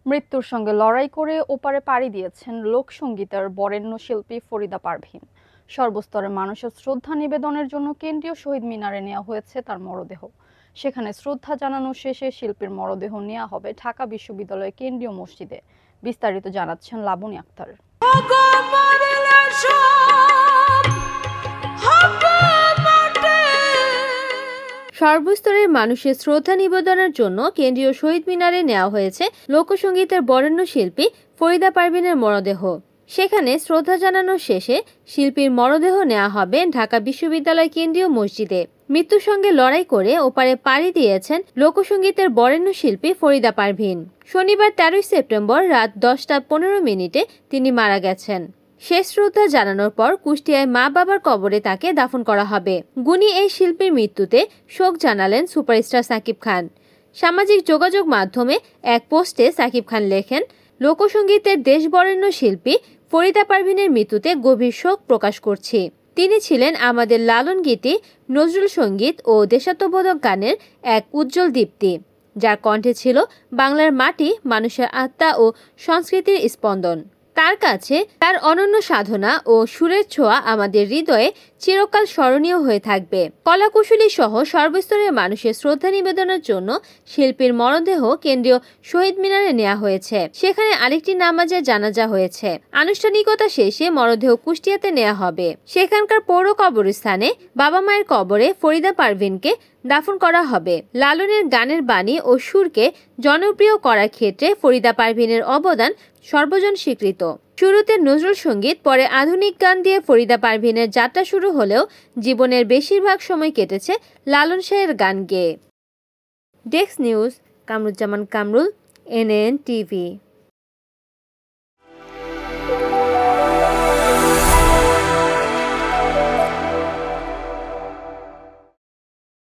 মৃত্যুর সঙ্গে লড়াই করে ওপারে পাড়ি দিয়েছেন লোকসঙ্গীতের বরেণ্য শিল্পী ফরিদা পারভীন। সর্বস্তরের মানুষের শ্রদ্ধা নিবেদনের জন্য কেন্দ্রীয় শহীদ মিনারে নেওয়া হয়েছে তার মরদেহ। সেখানে শ্রদ্ধা জানানো শেষে শিল্পীর মরদেহ নেওয়া হবে ঢাকা বিশ্ববিদ্যালয়ের কেন্দ্রীয় মসজিদে। বিস্তারিত জানাচ্ছেন লাবণী আক্তার। সর্বস্তরের মানুষের শ্রদ্ধা নিবেদনের জন্য কেন্দ্রীয় শহীদ মিনারে নেওয়া হয়েছে লোকসঙ্গীতের বরেণ্য শিল্পী ফরিদা পারভীনের মরদেহ। সেখানে শ্রদ্ধা জানানোর শেষে শিল্পীর মরদেহ নেওয়া হবে ঢাকা বিশ্ববিদ্যালয় কেন্দ্রীয় মসজিদে। মৃত্যুর সঙ্গে লড়াই করে ওপারে পাড়ি দিয়েছেন লোকসঙ্গীতের বরেণ্য শিল্পী ফরিদা পারভীন। শনিবার 13 সেপ্টেম্বর রাত 10টা 15 তিনি মারা গেছেন। শেষ শ্রদ্ধা জানানোর পর কুষ্টিয়ায় মা বাবার কবরে তাকে দাফন করা হবে। গুণী এই শিল্পীর মৃত্যুতে শোক জানালেন সুপারস্টার সাকিব খান। সামাজিক যোগাযোগ মাধ্যমে এক পোস্টে সাকিব খান লেখেন, লোকসঙ্গীতের দেশবরেণ্য শিল্পী ফরিদা পারভীনের মৃত্যুতে গভীর শোক প্রকাশ করছি। তিনি ছিলেন আমাদের লালন গীতি, নজরুল সঙ্গীত ও দেশাত্মবোধক গানের এক উজ্জ্বল দীপ্তি, যার কণ্ঠে ছিল বাংলার মাটি, মানুষের আত্মা ও সংস্কৃতির স্পন্দন। তার কাছে তার অনন্য সাধনা ও সুরের ছোঁয়া আমাদের হৃদয়ে চিরকাল স্মরণীয় হয়ে থাকবে। কলাকুশলী সহ সর্বস্তরের মানুষের শ্রদ্ধা নিবেদনের জন্য শিল্পীর মরদেহ কেন্দ্রীয় শহীদ মিনারে নেওয়া হয়েছে। সেখানে আরেকটি নামাজের জানাজা হয়েছে। আনুষ্ঠানিকতা শেষে মরদেহ কুষ্টিয়াতে নেওয়া হবে। সেখানকার পৌর কবরস্থানে বাবা মায়ের কবরে ফরিদা পারভীনকে দাফন করা হবে। লালনের গানের বাণী ও সুরকে জনপ্রিয় করার ক্ষেত্রে ফরিদা পারভীনের অবদান সর্বজন স্বীকৃত। শুরুতে নজরুল সঙ্গীত, পরে আধুনিক গান দিয়ে ফরিদা পারভীনের যাত্রা শুরু হলেও জীবনের বেশিরভাগ সময় কেটেছে লালন শাহের গান গেয়ে। Desk news, Kamruzzaman Kamrul, NN TV।